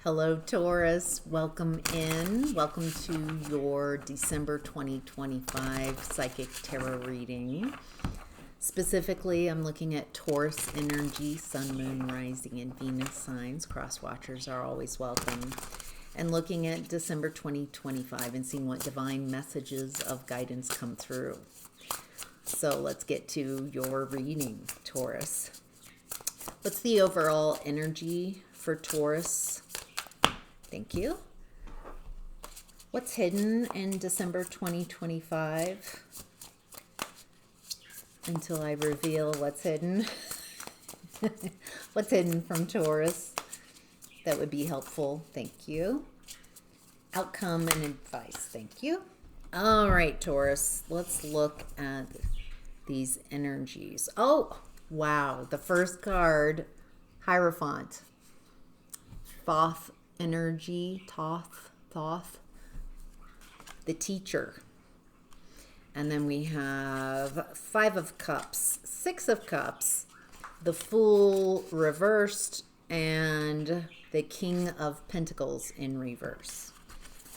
Hello, Taurus. Welcome in. Welcome to your December 2025 Psychic Tarot reading. Specifically, I'm looking at Taurus energy, Sun, Moon, Rising, and Venus signs. Cross watchers are always welcome. And looking at December 2025 and seeing what divine messages of guidance come through. So let's get to your reading, Taurus. What's the overall energy for Taurus? Thank you. What's hidden in December 2025? Until I reveal what's hidden. What's hidden from Taurus? That would be helpful. Thank you. Outcome and advice. Thank you. All right, Taurus. Let's look at these energies. Oh, wow. The first card, Hierophant. Thoth energy, Thoth, the teacher. And then we have Five of Cups, Six of Cups, the Fool reversed, and the King of Pentacles in reverse.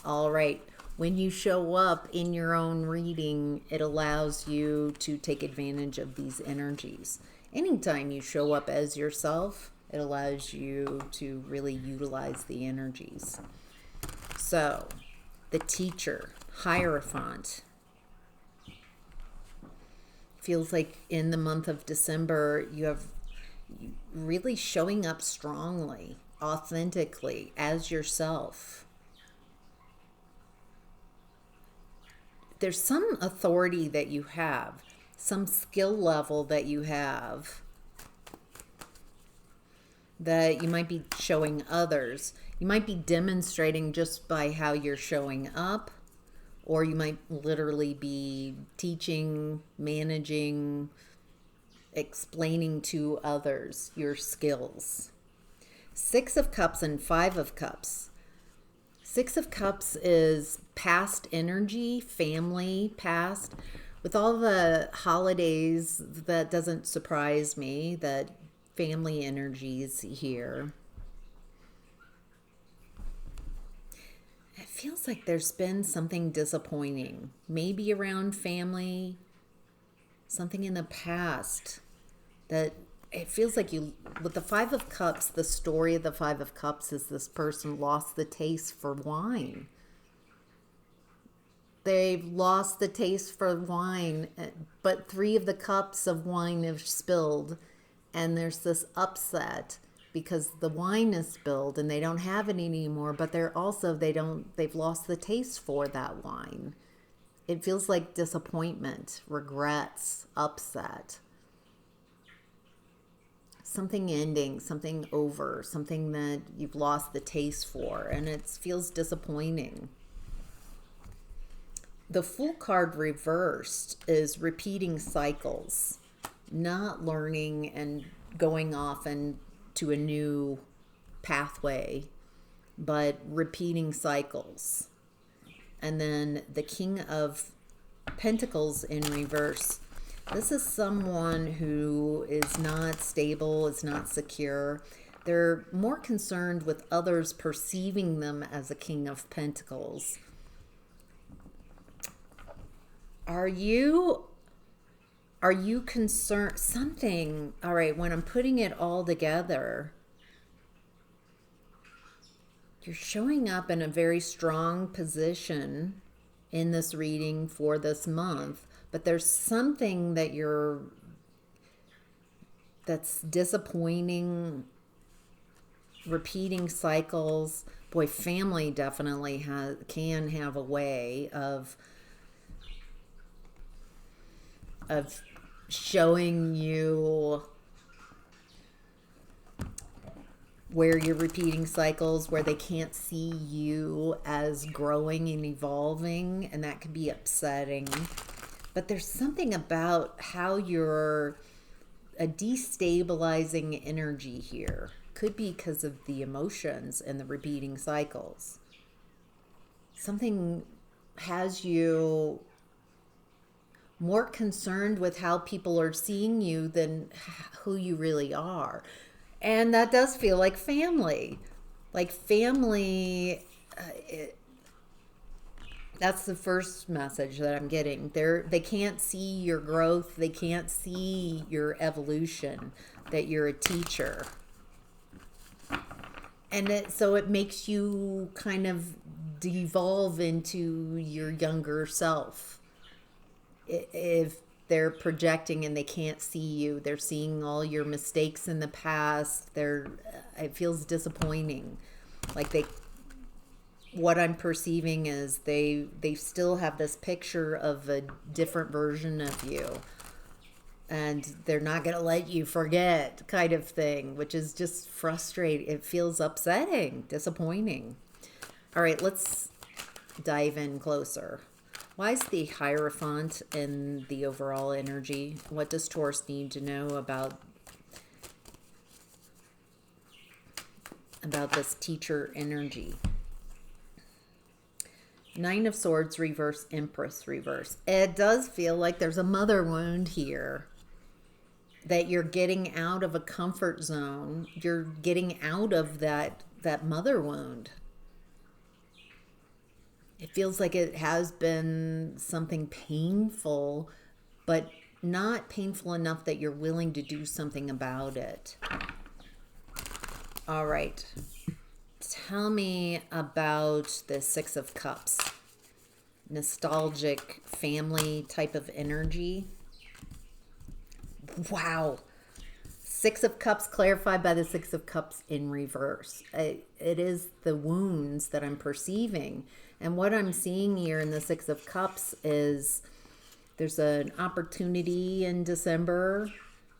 All right. When you show up in your own reading, it allows you to take advantage of these energies. Anytime you show up as yourself, it allows you to really utilize the energies. So, the teacher, Hierophant. Feels like in the month of December, you really showing up strongly, authentically, as yourself. There's some authority that you have, some skill level that you have that you might be showing others. You might be demonstrating just by how you're showing up, or you might literally be teaching, managing, explaining to others your skills. Six of Cups and Five of Cups. Six of Cups is past energy, family, past. With all the holidays, that doesn't surprise me that family energies here. It feels like there's been something disappointing, maybe around family, something in the past that it feels like you, with the Five of Cups, the story of the Five of Cups is this person lost the taste for wine. They've lost the taste for wine, but three of the cups of wine have spilled. And there's this upset because the wine is spilled and they don't have it anymore, but they've lost the taste for that wine. It feels like disappointment, regrets, upset. Something ending, something over, something that you've lost the taste for, and it feels disappointing. The Fool card reversed is repeating cycles. Not learning and going off and to a new pathway, but repeating cycles. And then the King of Pentacles in reverse. This is someone who is not stable, is not secure. They're more concerned with others perceiving them as a King of Pentacles. Are you concerned? Something, all right, when I'm putting it all together, you're showing up in a very strong position in this reading for this month, but there's something that's disappointing, repeating cycles. Boy, family definitely can have a way of showing you where you're repeating cycles, where they can't see you as growing and evolving, and that could be upsetting. But there's something about how you're a destabilizing energy here. Could be because of the emotions and the repeating cycles. Something has you more concerned with how people are seeing you than who you really are. And that does feel like family. Like family, that's the first message that I'm getting. They can't see your growth. They can't see your evolution, that you're a teacher. And so it makes you kind of devolve into your younger self. If they're projecting and they can't see you, they're seeing all your mistakes in the past. It feels disappointing. Like what I'm perceiving is they still have this picture of a different version of you, and they're not going to let you forget, kind of thing, which is just frustrating. It feels upsetting, disappointing. All right, let's dive in closer. Why is the Hierophant in the overall energy? What does Taurus need to know about this teacher energy? Nine of Swords reverse, Empress reverse. It does feel like there's a mother wound here, that you're getting out of a comfort zone. You're getting out of that mother wound. It feels like it has been something painful, but not painful enough that you're willing to do something about it. All right. Tell me about the Six of Cups. Nostalgic family type of energy. Wow. Six of Cups clarified by the Six of Cups in reverse. It is the wounds that I'm perceiving. And what I'm seeing here in the Six of Cups is there's an opportunity in December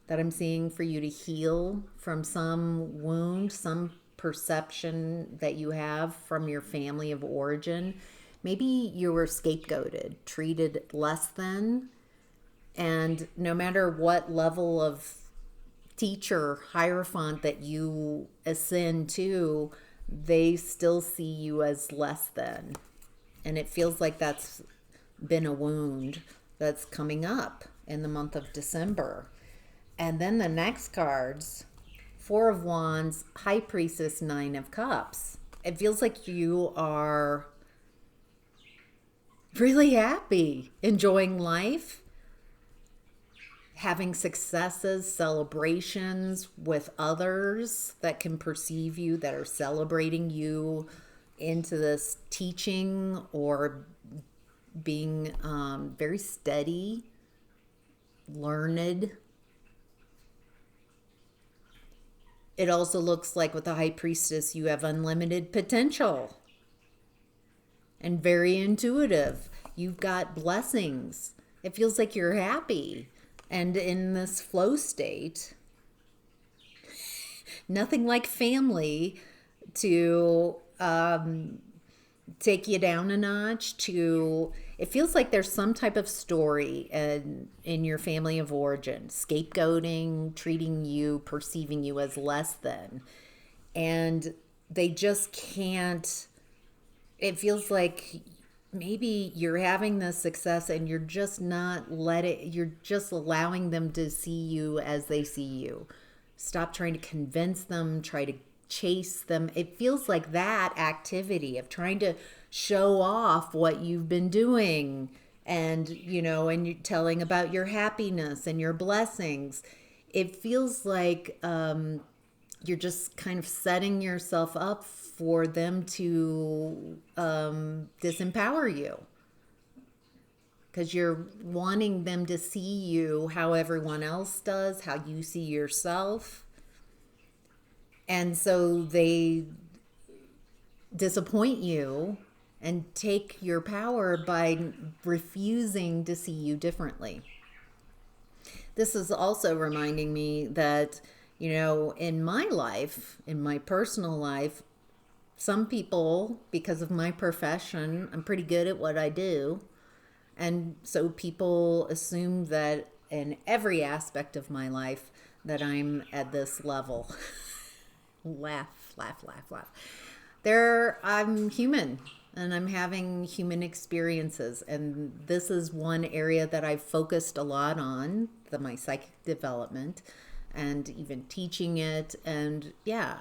that I'm seeing for you to heal from some wound, some perception that you have from your family of origin. Maybe you were scapegoated, treated less than, and no matter what level of teacher, hierophant that you ascend to, they still see you as less than. And it feels like that's been a wound that's coming up in the month of December. And then the next cards, Four of Wands, High Priestess, Nine of Cups. It feels like you are really happy, enjoying life, having successes, celebrations with others that can perceive you, that are celebrating you into this teaching, or being very steady, learned. It also looks like with the High Priestess, you have unlimited potential and very intuitive. You've got blessings. It feels like you're happy and in this flow state. Nothing like family to take you down a notch. It feels like there's some type of story in your family of origin, scapegoating, treating you, perceiving you as less than, and they just can't. It feels like maybe you're having this success and you're just you're just allowing them to see you as they see you. Stop trying to convince them, try to chase them. It feels like that activity of trying to show off what you've been doing, and and you're telling about your happiness and your blessings. It feels like you're just kind of setting yourself up for them to disempower you, because you're wanting them to see you how everyone else does, how you see yourself. And so they disappoint you and take your power by refusing to see you differently. This is also reminding me that, in my life, in my personal life, some people, because of my profession, I'm pretty good at what I do. And so people assume that in every aspect of my life that I'm at this level. Laugh, laugh, laugh, laugh. I'm human and I'm having human experiences. And this is one area that I've focused a lot on, my psychic development and even teaching it. And yeah,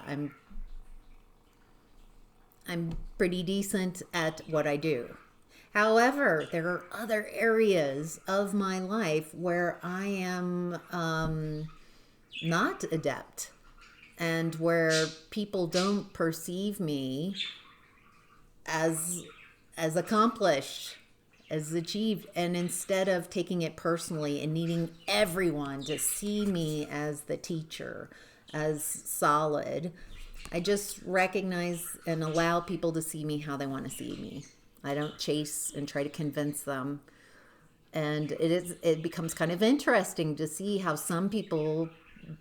I'm pretty decent at what I do. However, there are other areas of my life where I am not adept, and where people don't perceive me as accomplished, as achieved. And instead of taking it personally and needing everyone to see me as the teacher, as solid, I just recognize and allow people to see me how they want to see me. I don't chase and try to convince them. And it becomes kind of interesting to see how some people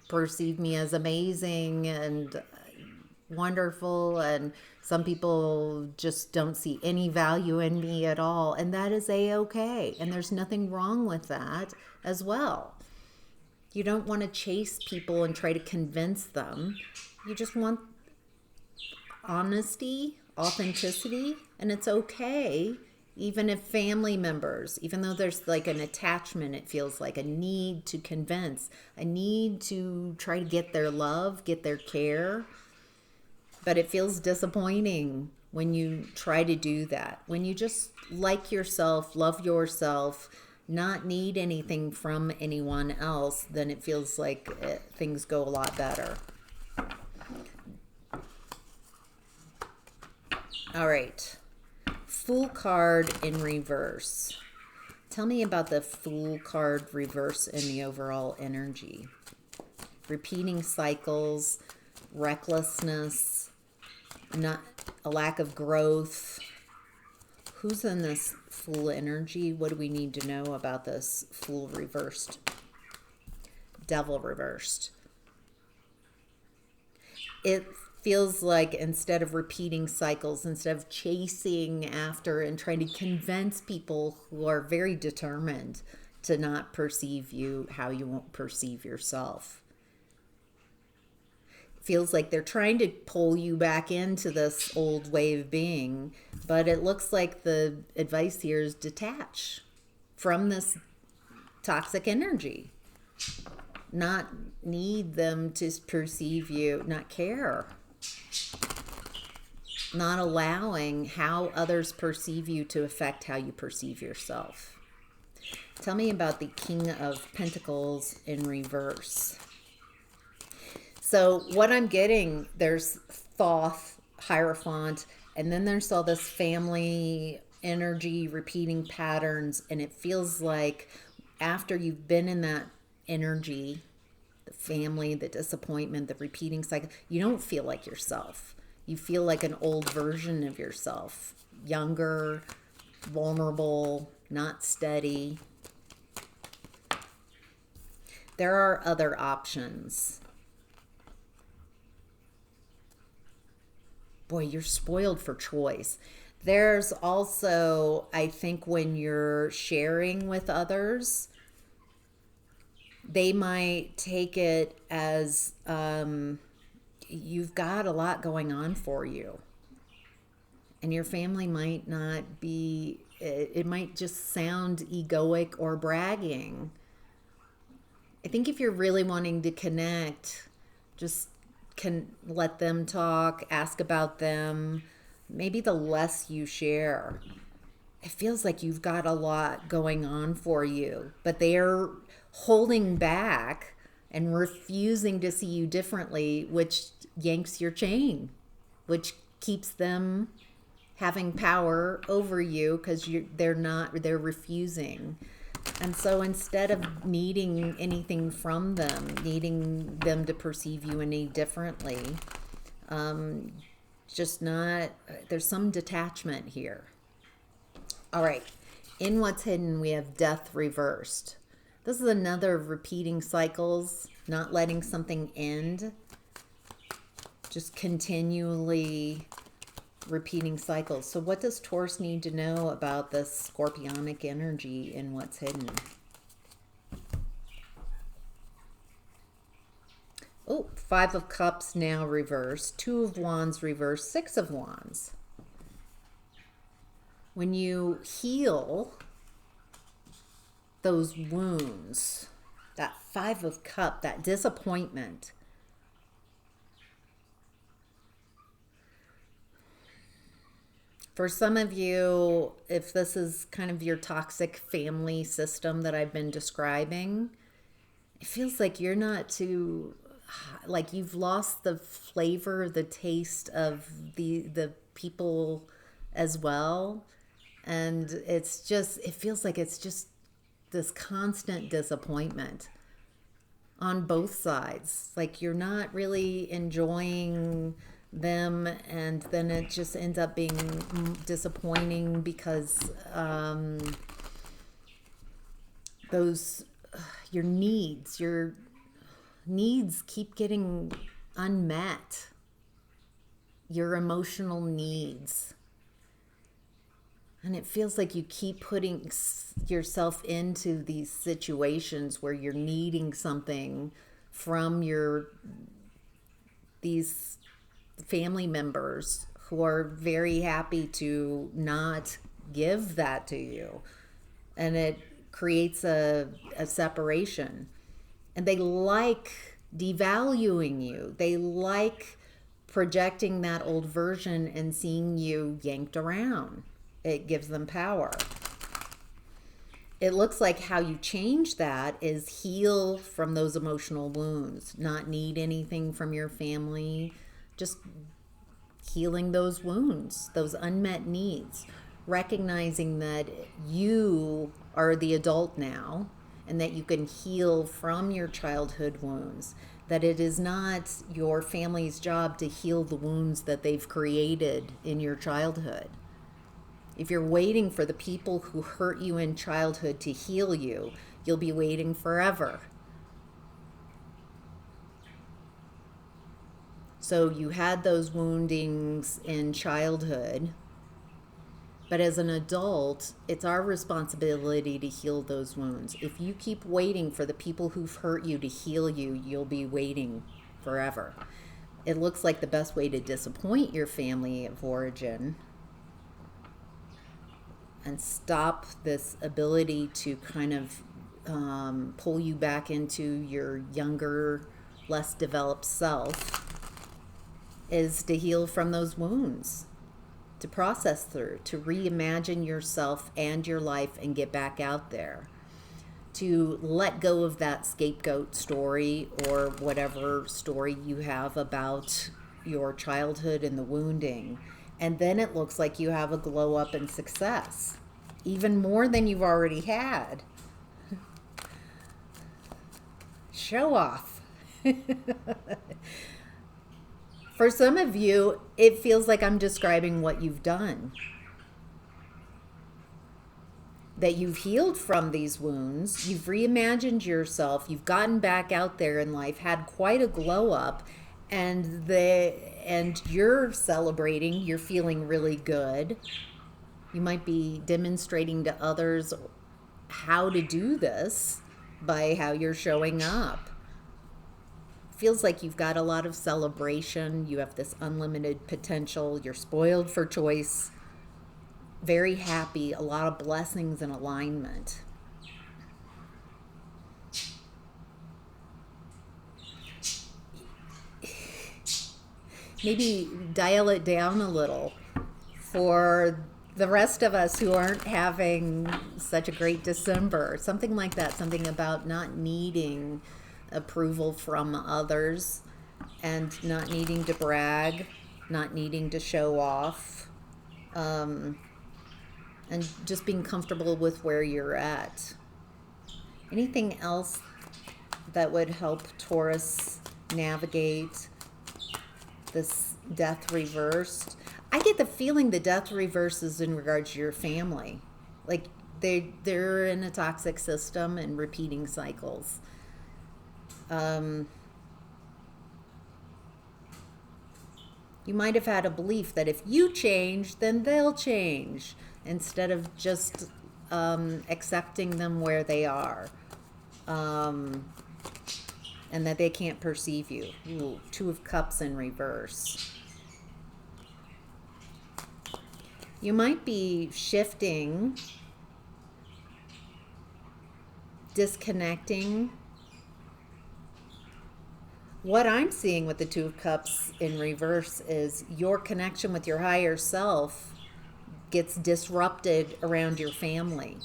perceive me as amazing and wonderful, and some people just don't see any value in me at all, and that is a-okay, and there's nothing wrong with that as well. You don't want to chase people and try to convince them. You just want honesty, authenticity, and it's okay. Even if family members, even though there's like an attachment, it feels like a need to convince, a need to try to get their love, get their care. But it feels disappointing when you try to do that. When you just like yourself, love yourself, not need anything from anyone else, then it feels like things go a lot better. All right. Fool card in reverse. Tell me about the Fool card reverse in the overall energy. Repeating cycles, recklessness, not a lack of growth. Who's in this Fool energy? What do we need to know about this Fool reversed? Devil reversed. It feels like instead of repeating cycles, instead of chasing after and trying to convince people who are very determined to not perceive you how you won't perceive yourself, it feels like they're trying to pull you back into this old way of being, but it looks like the advice here is detach from this toxic energy. Not need them to perceive you, not care. Not allowing how others perceive you to affect how you perceive yourself. Tell me about the King of Pentacles in reverse. So what I'm getting, there's Thoth, Hierophant, and then there's all this family energy, repeating patterns, and it feels like after you've been in that energy, the family, the disappointment, the repeating cycle, you don't feel like yourself. You feel like an old version of yourself, younger, vulnerable, not steady. There are other options. Boy, you're spoiled for choice. There's also, I think, when you're sharing with others, they might take it as you've got a lot going on for you. And your family might not be, it might just sound egoic or bragging. I think if you're really wanting to connect, just can let them talk, ask about them. Maybe the less you share, it feels like you've got a lot going on for you, but they're holding back and refusing to see you differently, which yanks your chain, which keeps them having power over you because they're refusing. And so instead of needing anything from them, needing them to perceive you any differently, there's some detachment here. All right, in what's hidden, we have Death reversed. This is another repeating cycles, not letting something end, just continually repeating cycles. So what does Taurus need to know about this scorpionic energy in what's hidden? Oh, 5 of Cups now reversed, 2 of Wands reversed, 6 of Wands. When you heal those wounds, that 5 of Cups, that disappointment, For some of you, if this is kind of your toxic family system that I've been describing, it feels like you're not too, like you've lost the flavor, the taste of the people as well. And it's just, it feels like it's just this constant disappointment on both sides. Like you're not really enjoying them, and then it just ends up being disappointing because those your needs keep getting unmet, your emotional needs. And it feels like you keep putting yourself into these situations where you're needing something from these family members who are very happy to not give that to you. And it creates a separation. And they like devaluing you. They like projecting that old version and seeing you yanked around. It gives them power. It looks like how you change that is heal from those emotional wounds, not need anything from your family, just healing those wounds, those unmet needs, recognizing that you are the adult now and that you can heal from your childhood wounds, that it is not your family's job to heal the wounds that they've created in your childhood. If you're waiting for the people who hurt you in childhood to heal you, you'll be waiting forever. So you had those woundings in childhood, but as an adult, it's our responsibility to heal those wounds. If you keep waiting for the people who've hurt you to heal you, you'll be waiting forever. It looks like the best way to disappoint your family of origin and stop this ability to kind of pull you back into your younger, less developed self is to heal from those wounds, to process through, to reimagine yourself and your life and get back out there, to let go of that scapegoat story or whatever story you have about your childhood and the wounding. And then it looks like you have a glow up and success, even more than you've already had. Show off. For some of you, it feels like I'm describing what you've done. That you've healed from these wounds, you've reimagined yourself, you've gotten back out there in life, had quite a glow up, and you're celebrating, you're feeling really good. You might be demonstrating to others how to do this by how you're showing up. Feels like you've got a lot of celebration, you have this unlimited potential, you're spoiled for choice, very happy, a lot of blessings and alignment. Maybe dial it down a little for the rest of us who aren't having such a great December. Something like that, something about not needing approval from others and not needing to brag, not needing to show off, and just being comfortable with where you're at. Anything else that would help Taurus navigate this death reversed? I get the feeling the death reverse is in regards to your family. Like they're in a toxic system and repeating cycles. You might have had a belief that if you change, then they'll change, instead of just accepting them where they are, and that they can't perceive you. Ooh, Two of Cups in reverse. You might be shifting, disconnecting. What I'm seeing with the Two of Cups in reverse is your connection with your higher self gets disrupted around your family.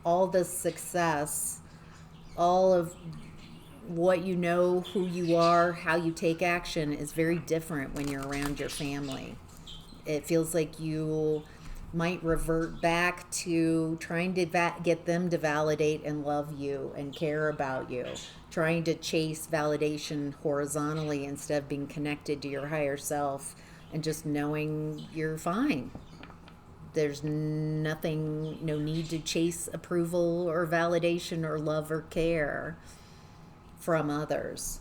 All the success, all of what you know, who you are, how you take action is very different when you're around your family. It feels like you might revert back to trying to get them to validate and love you and care about you, trying to chase validation horizontally instead of being connected to your higher self and just knowing you're fine. There's nothing, no need to chase approval or validation or love or care from others.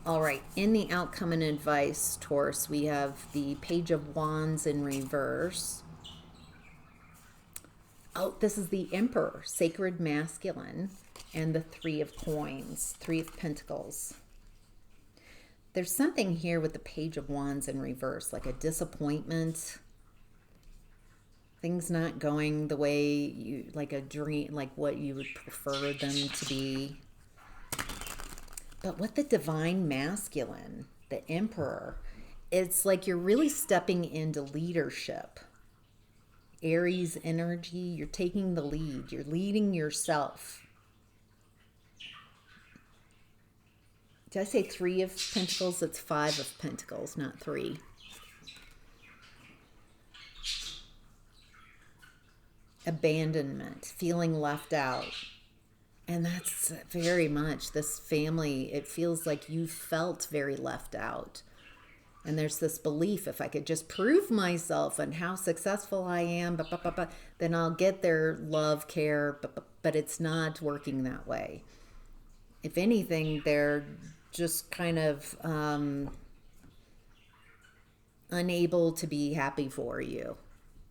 All right, in the outcome and advice, Taurus, we have the Page of Wands in reverse. Oh, this is the Emperor, Sacred Masculine, and the Three of Coins, Three of Pentacles. There's something here with the Page of Wands in reverse, like a disappointment. Things not going the way you, like a dream, like what you would prefer them to be. But with the Divine Masculine, the Emperor, it's like you're really stepping into leadership. Aries energy, you're taking the lead. You're leading yourself. Did I say Three of Pentacles? It's Five of Pentacles, not three. Abandonment, feeling left out. And that's very much this family. It feels like you felt very left out. And there's this belief, if I could just prove myself and how successful I am, then I'll get their love, care, but it's not working that way. If anything, they're just kind of unable to be happy for you.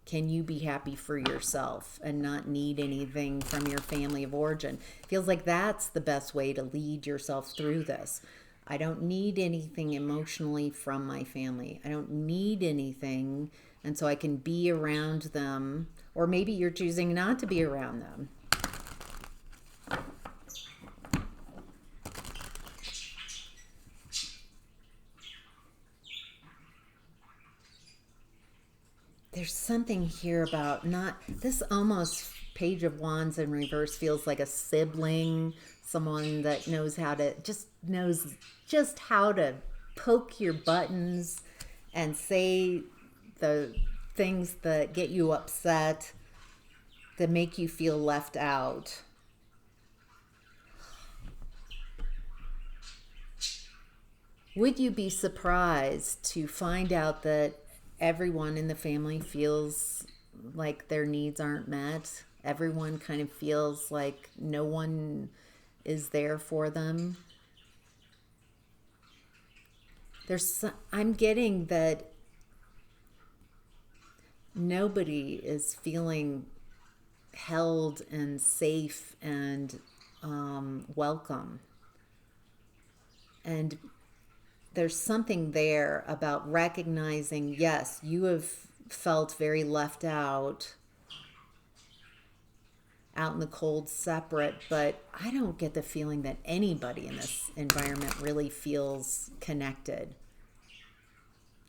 Can you be happy for yourself and not need anything from your family of origin? Feels like that's the best way to lead yourself through this. I don't need anything emotionally from my family. I don't need anything, and so I can be around them. Or maybe you're choosing not to be around them. There's something here about not, this almost Page of Wands in reverse feels like a sibling, someone that knows how to, knows just how to poke your buttons and say the things that get you upset, that make you feel left out. Would you be surprised to find out that everyone in the family feels like their needs aren't met? Everyone kind of feels like no one is there for them. I'm getting that nobody is feeling held and safe and welcome. And there's something there about recognizing, yes, you have felt very left out in the cold, separate, but I don't get the feeling that anybody in this environment really feels connected.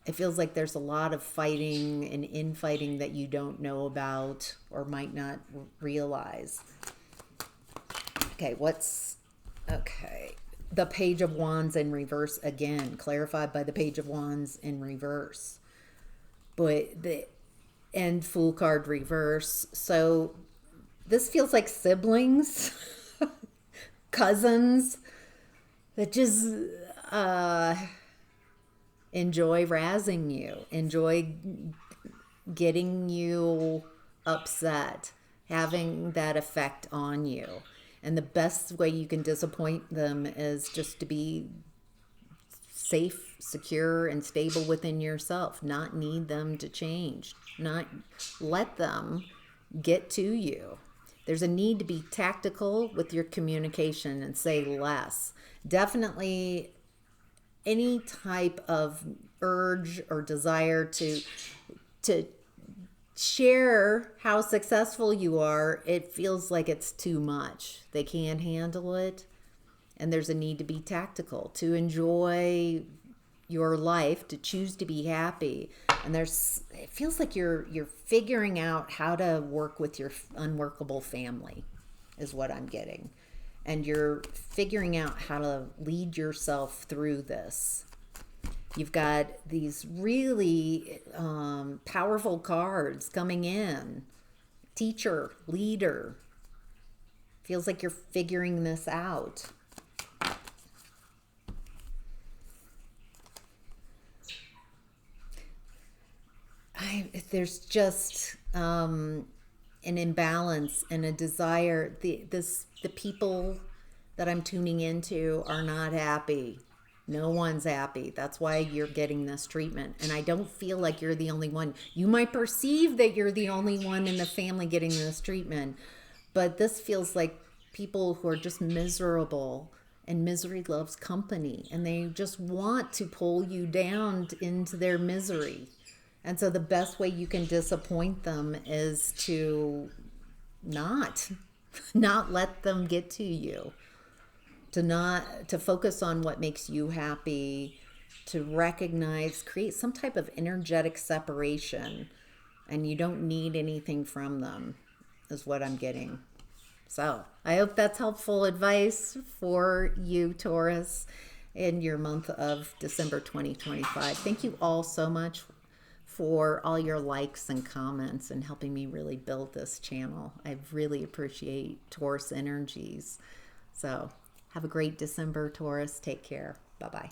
It feels like there's a lot of fighting and infighting that you don't know about or might not realize. Okay, the Page of Wands in reverse again, clarified by the Page of Wands in reverse. But and Fool card reverse. So this feels like siblings, cousins that just enjoy razzing you, enjoy getting you upset, having that effect on you. And the best way you can disappoint them is just to be safe, secure, and stable within yourself. Not need them to change. Not let them get to you. There's a need to be tactical with your communication and say less. Definitely any type of urge or desire to share how successful you are, it feels like it's too much. They can't handle it. And there's a need to be tactical, to enjoy your life, to choose to be happy. And it feels like you're figuring out how to work with your unworkable family is what I'm getting. And you're figuring out how to lead yourself through this. You've got these really powerful cards coming in. Teacher, leader. Feels like you're figuring this out. There's just an imbalance and a desire. The people that I'm tuning into are not happy. No one's happy. That's why you're getting this treatment. And I don't feel like you're the only one. You might perceive that you're the only one in the family getting this treatment, but this feels like people who are just miserable, and misery loves company, and they just want to pull you down into their misery. And so the best way you can disappoint them is to not let them get to you. To focus on what makes you happy, to recognize, create some type of energetic separation, and you don't need anything from them, is what I'm getting. So I hope that's helpful advice for you, Taurus, in your month of December 2025. Thank you all so much for all your likes and comments and helping me really build this channel. I really appreciate Taurus energies. So have a great December, Taurus. Take care. Bye-bye.